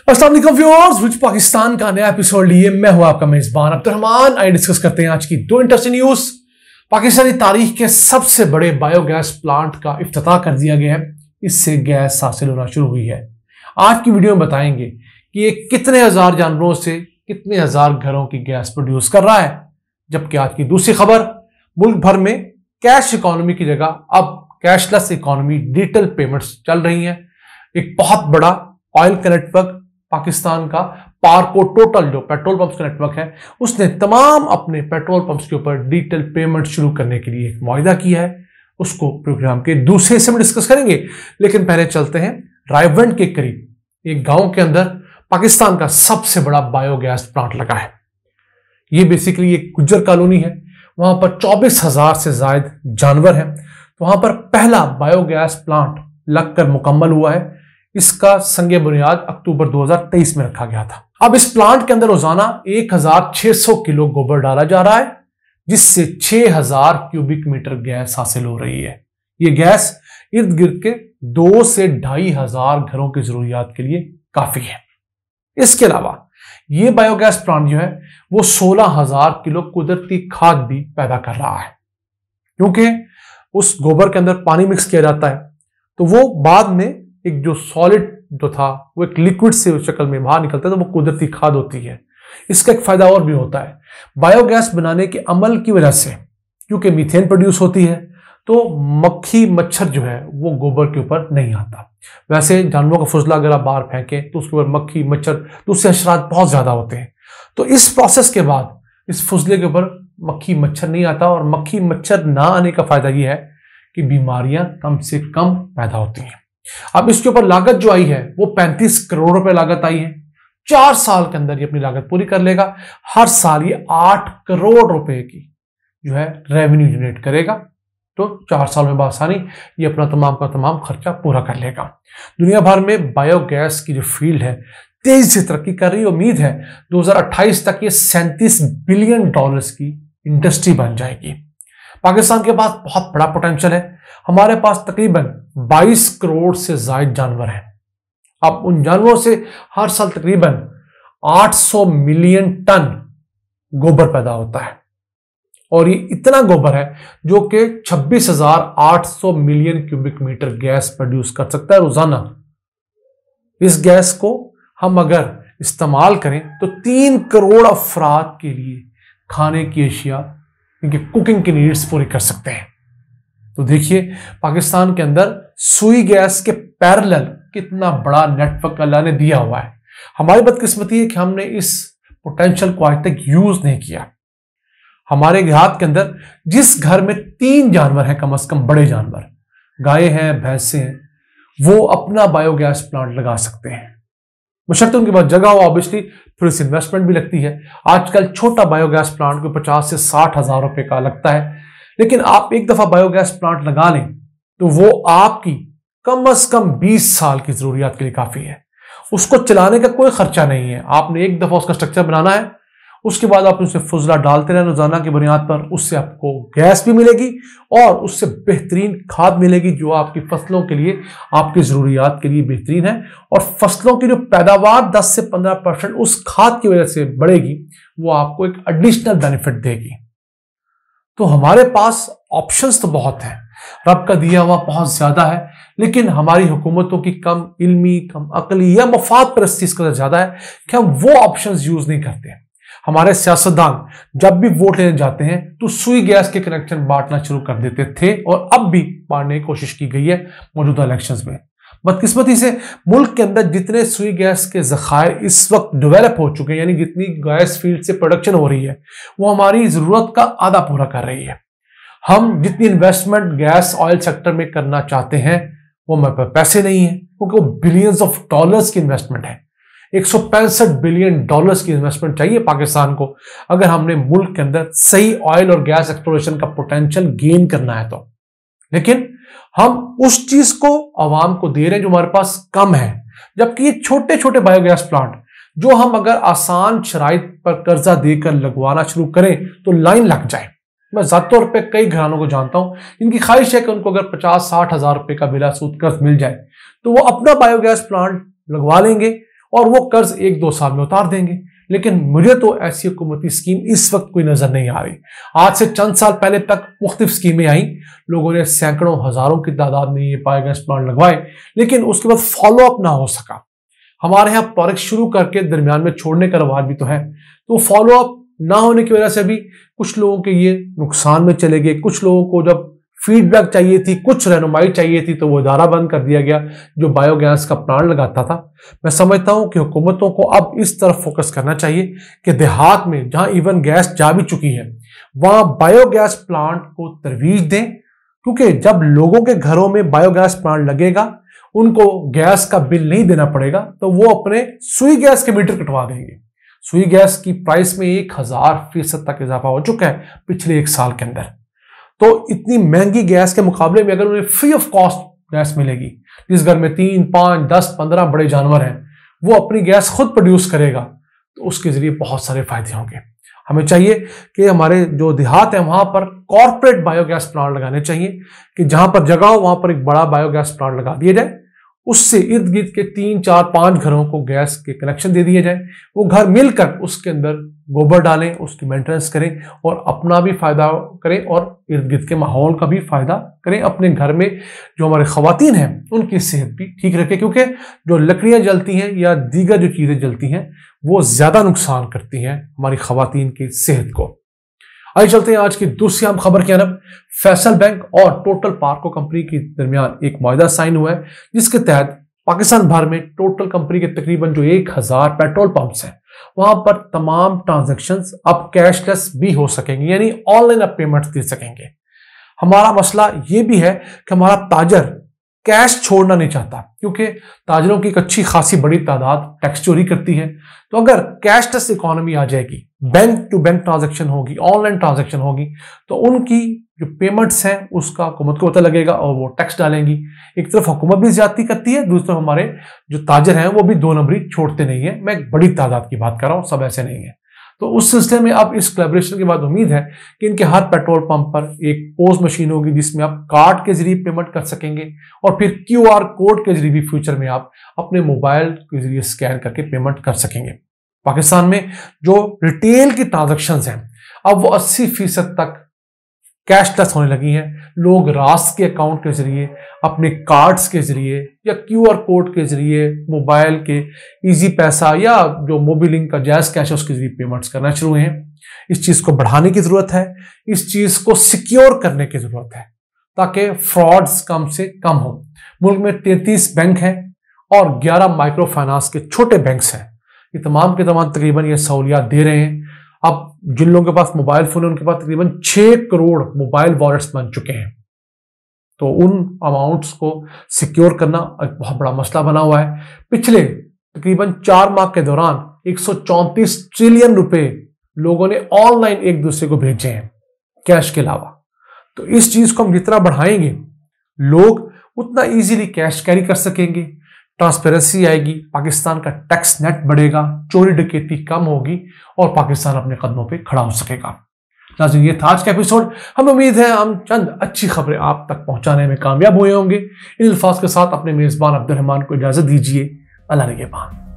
अस्सलाम वालेकुम व्यूअर्स, विच पाकिस्तान का नया एपिसोड लिए मैं हूं आपका मेजबान अब्दुर्रहमान। आइए डिस्कस करते हैं आज की दो इंटरेस्टिंग न्यूज। पाकिस्तानी तारीख के सबसे बड़े बायोगैस प्लांट का इफ्तिताह कर दिया गया है। इससे गैस हासिल होना शुरू हुई है। आज की वीडियो में बताएंगे कि ये कितने हजार जानवरों से कितने हजार घरों की गैस प्रोड्यूस कर रहा है। जबकि आज की दूसरी खबर, मुल्क भर में कैश इकोनॉमी की जगह अब कैशलेस इकोनॉमी, डिजिटल पेमेंट्स चल रही हैं। एक बहुत बड़ा ऑयल का नेटवर्क पाकिस्तान का पारको टोटल, जो पेट्रोल पंप्स का नेटवर्क है, उसने तमाम अपने पेट्रोल पंप्स के ऊपर डिजिटल पेमेंट शुरू करने के लिए एक मुआहिदा किया है। उसको प्रोग्राम के दूसरे हिस्से में डिस्कस करेंगे, लेकिन पहले चलते हैं रायवंड के करीब एक गांव के अंदर पाकिस्तान का सबसे बड़ा बायोगैस प्लांट लगा है। ये बेसिकली एक गुज्जर कॉलोनी है। वहां पर 24,000 से ज्यादा जानवर हैं। तो वहां पर पहला बायोगैस प्लांट लगकर मुकम्मल हुआ है। इसका संगे बुनियाद अक्टूबर 2023 में रखा गया था। अब इस प्लांट के अंदर रोजाना 1600 किलो गोबर डाला जा रहा है, जिससे 6000 क्यूबिक मीटर गैस हासिल हो रही है। ये गैस इर्द गिर्द के 2 से 2500 घरों की जरूरियात के लिए काफी है। इसके अलावा ये बायोगैस प्लांट जो है वो 16,000 किलो कुदरती खाद भी पैदा कर रहा है। क्योंकि उस गोबर के अंदर पानी मिक्स किया जाता है, तो वो बाद में एक जो सॉलिड जो था वो एक लिक्विड से शक्ल में बाहर निकलता है, तो वो कुदरती खाद होती है। इसका एक फायदा और भी होता है। बायोगैस बनाने के अमल की वजह से क्योंकि मीथेन प्रोड्यूस होती है, तो मक्खी मच्छर जो है वो गोबर के ऊपर नहीं आता। वैसे जानवरों का फुजला अगर आप बाहर फेंकें तो उसके ऊपर मक्खी मच्छर, दूसरे हशरात बहुत ज्यादा होते हैं। तो इस प्रोसेस के बाद इस फुजले के ऊपर मक्खी मच्छर नहीं आता, और मक्खी मच्छर ना आने का फायदा यह है कि बीमारियां कम से कम पैदा होती हैं। अब इसके ऊपर लागत जो आई है वो 35 करोड़ रुपए लागत आई है। 4 साल के अंदर ये अपनी लागत पूरी कर लेगा। हर साल ये 8 करोड़ रुपए की जो है रेवेन्यू जनरेट करेगा। तो 4 साल में बासानी ये अपना तमाम का तमाम खर्चा पूरा कर लेगा। दुनिया भर में बायोगैस की जो फील्ड है तेजी से तरक्की कर रही है। उम्मीद है 2028 तक ये $37 बिलियन की इंडस्ट्री बन जाएगी। पाकिस्तान के पास बहुत बड़ा पोटेंशियल है। हमारे पास तकरीबन 22 करोड़ से ज्यादा जानवर हैं। अब उन जानवरों से हर साल तकरीबन 800 मिलियन टन गोबर पैदा होता है, और ये इतना गोबर है जो कि 26,800 million cubic metre gas produce कर सकता है रोजाना। इस गैस को हम अगर इस्तेमाल करें तो 3 करोड़ अफराद के लिए खाने की अशिया, इनकी कुकिंग की नीड्स पूरी कर सकते हैं। तो देखिए पाकिस्तान के अंदर सुई गैस के पैरेलल कितना बड़ा नेटवर्क अल्लाह ने दिया हुआ है। हमारी बदकिस्मती है कि हमने इस पोटेंशियल को आज तक यूज नहीं किया। हमारे देहात के अंदर जिस घर में 3 जानवर हैं, कम से कम बड़े जानवर, गाय हैं, भैंसे हैं, वो अपना बायोगैस प्लांट लगा सकते हैं। बशर्ते उनके पास जगह हो। ऑब्वियसली फिर इस इन्वेस्टमेंट भी लगती है। आजकल छोटा बायोगैस प्लांट को 50 से 60 हजार रुपए का लगता है, लेकिन आप एक दफा बायोगैस प्लांट लगा लें तो वो आपकी कम से कम 20 साल की जरूरियात के लिए काफी है। उसको चलाने का कोई खर्चा नहीं है। आपने एक दफा उसका स्ट्रक्चर बनाना है, उसके बाद आप उसे फुजला डालते रहे रोजाना की बुनियाद पर। उससे आपको गैस भी मिलेगी और उससे बेहतरीन खाद मिलेगी, जो आपकी फसलों के लिए, आपकी जरूरियात के लिए बेहतरीन है। और फसलों की जो पैदावार 10 से 15% उस खाद की वजह से बढ़ेगी, वो आपको एक एडिशनल बेनिफिट देगी। तो हमारे पास ऑप्शंस तो बहुत हैं, रब का दिया हुआ बहुत ज्यादा है, लेकिन हमारी हुकूमतों की कम इल्मी, कम अकली या मफाद परस्ती इस कदर ज्यादा है कि हम वो ऑप्शंस यूज नहीं करते। हमारे सियासतदान जब भी वोट लेने जाते हैं तो सुई गैस के कनेक्शन बांटना शुरू कर देते थे, और अब भी बांटने की कोशिश की गई है मौजूदा इलेक्शंस में। बदकिस्मती से मुल्क के अंदर जितने सुई गैस के जखायर इस वक्त डेवलप हो चुके हैं, यानी जितनी गैस फील्ड से प्रोडक्शन हो रही है, वो हमारी जरूरत का आधा पूरा कर रही है। हम जितनी इन्वेस्टमेंट गैस ऑयल सेक्टर में करना चाहते हैं वो हमारे पास पैसे नहीं है, क्योंकि वो बिलियंस ऑफ डॉलर्स की इन्वेस्टमेंट है। 165 बिलियन डॉलर्स की इन्वेस्टमेंट चाहिए पाकिस्तान को अगर हमने मुल्क के अंदर सही ऑयल और गैस एक्सप्लोरेशन का पोटेंशियल गेन करना है तो। लेकिन हम उस चीज को आवाम को दे रहे हैं जो हमारे पास कम है, जबकि ये छोटे छोटे बायोगैस प्लांट जो हम अगर आसान शराइत पर कर्जा देकर लगवाना शुरू करें तो लाइन लग जाए। मैं ज़ाती तौर पे कई घरानों को जानता हूं, इनकी ख्वाहिश है कि उनको अगर 50-60 हजार रुपए का बिला सूद कर्ज मिल जाए तो वो अपना बायोगैस प्लांट लगवा लेंगे और वो कर्ज 1-2 साल में उतार देंगे। लेकिन मुझे तो ऐसी हुकूमती स्कीम इस वक्त कोई नजर नहीं आ रही। आज से चंद साल पहले तक मुख्तलिफ स्कीमें आई, लोगों ने सैकड़ों हजारों की तादाद में ये बायोगैस प्लांट लगवाए, लेकिन उसके बाद फॉलो अप ना हो सका। हमारे यहाँ प्रोजेक्ट शुरू करके दरमियान में छोड़ने का रवाज भी तो है, तो फॉलो अप ना होने की वजह से भी कुछ लोगों के ये नुकसान में चले गए। कुछ लोगों को जब फीडबैक चाहिए थी, कुछ रहनुमाई चाहिए थी, तो वो इदारा बंद कर दिया गया जो बायोगैस का प्लांट लगाता था। मैं समझता हूं कि हुकूमतों को अब इस तरफ फोकस करना चाहिए कि देहात में जहां इवन गैस जा भी चुकी है वहां बायोगैस प्लांट को तरवीज दें, क्योंकि जब लोगों के घरों में बायोगैस प्लांट लगेगा उनको गैस का बिल नहीं देना पड़ेगा, तो वो अपने सुई गैस के मीटर कटवा देंगे। सुई गैस की प्राइस में 1000% तक इजाफा हो चुका है पिछले 1 साल के अंदर। तो इतनी महंगी गैस के मुकाबले में अगर उन्हें फ्री ऑफ कॉस्ट गैस मिलेगी, जिस घर में 3, 5, 10, 15 बड़े जानवर हैं, वो अपनी गैस खुद प्रोड्यूस करेगा, तो उसके जरिए बहुत सारे फायदे होंगे। हमें चाहिए कि हमारे जो देहात है वहां पर कॉर्पोरेट बायोगैस प्लांट लगाने चाहिए, कि जहां पर जगह हो वहां पर एक बड़ा बायोगैस प्लांट लगा दिया जाए, उससे इर्द गिर्द के 3, 4, 5 घरों को गैस के कनेक्शन दे दिए जाए। वो घर मिलकर उसके अंदर गोबर डालें, उसकी मेंटेनेंस करें और अपना भी फायदा करें और इर्द गिर्द के माहौल का भी फायदा करें। अपने घर में जो हमारे खवातीन हैं उनकी सेहत भी ठीक रखें, क्योंकि जो लकड़ियां जलती हैं या दीगर जो चीजें जलती हैं वो ज्यादा नुकसान करती हैं हमारी खवातीन की सेहत को। आइए चलते हैं आज की दूसरी अहम खबर की तरफ। फैसल बैंक और टोटल पार्को कंपनी के दरमियान एक मुआहदा साइन हुआ है, जिसके तहत पाकिस्तान भर में टोटल कंपनी के तकरीबन जो 1000 पेट्रोल पंप्स हैं वहां पर तमाम ट्रांजैक्शंस अब कैशलेस भी हो सकेंगे, यानी ऑनलाइन अब पेमेंट्स दे सकेंगे। हमारा मसला ये भी है कि हमारा ताजर कैश छोड़ना नहीं चाहता, क्योंकि ताजरों की एक अच्छी खासी बड़ी तादाद टैक्स चोरी करती है। तो अगर कैशलेस इकोनॉमी आ जाएगी, बैंक टू बैंक ट्रांजैक्शन होगी, ऑनलाइन ट्रांजैक्शन होगी, तो उनकी जो पेमेंट्स हैं उसका हुकूमत को पता लगेगा और वो टैक्स डालेंगी। एक तरफ हुकूमत भी ज्यादती करती है, दूसरी तरफ हमारे जो ताजर हैं वो भी 2 नंबरी छोड़ते नहीं है। मैं एक बड़ी तादाद की बात कर रहा हूं, सब ऐसे नहीं है। तो उस सिलसिले में अब इस कोलैबोरेशन के बाद उम्मीद है कि इनके हर पेट्रोल पंप पर एक पोस मशीन होगी जिसमें आप कार्ड के जरिए पेमेंट कर सकेंगे, और फिर QR कोड के जरिए भी फ्यूचर में आप अपने मोबाइल के जरिए स्कैन करके पेमेंट कर सकेंगे। पाकिस्तान में जो रिटेल की ट्रांजैक्शंस हैं अब वो 80% तक कैशलेस होने लगी हैं। लोग रास के अकाउंट के जरिए, अपने कार्ड्स के जरिए या QR कोड के जरिए, मोबाइल के इजी पैसा या जो मोबिलिंक का जायज कैश है उसके जरिए पेमेंट्स करना शुरू हुए हैं। इस चीज को बढ़ाने की जरूरत है, इस चीज को सिक्योर करने की जरूरत है ताकि फ्रॉड्स कम से कम हो। मुल्क में 33 बैंक हैं और 11 माइक्रो फाइनेंस के छोटे बैंक्स हैं। ये तमाम के तमाम तकरीबन ये सहूलियात दे रहे हैं। अब जिन लोगों के पास मोबाइल फोन है उनके पास तकरीबन 6 करोड़ मोबाइल वॉलेट्स बन चुके हैं। तो उन अमाउंट्स को सिक्योर करना एक बहुत बड़ा मसला बना हुआ है। पिछले तकरीबन 4 माह के दौरान 134 ट्रिलियन रुपए लोगों ने ऑनलाइन एक दूसरे को भेजे हैं कैश के अलावा। तो इस चीज को हम जितना बढ़ाएंगे लोग उतना इजीली कैश कैरी कर सकेंगे, ट्रांसपेरेंसी आएगी, पाकिस्तान का टैक्स नेट बढ़ेगा, चोरी डकैती कम होगी और पाकिस्तान अपने कदमों पे खड़ा हो सकेगा। नाज़रीन, ये था आज का एपिसोड। हम उम्मीद है हम चंद अच्छी खबरें आप तक पहुंचाने में कामयाब हुए होंगे। इन अल्फाज के साथ अपने मेजबान अब्दुल रहमान को इजाजत दीजिए। अल्लाह निगहबान।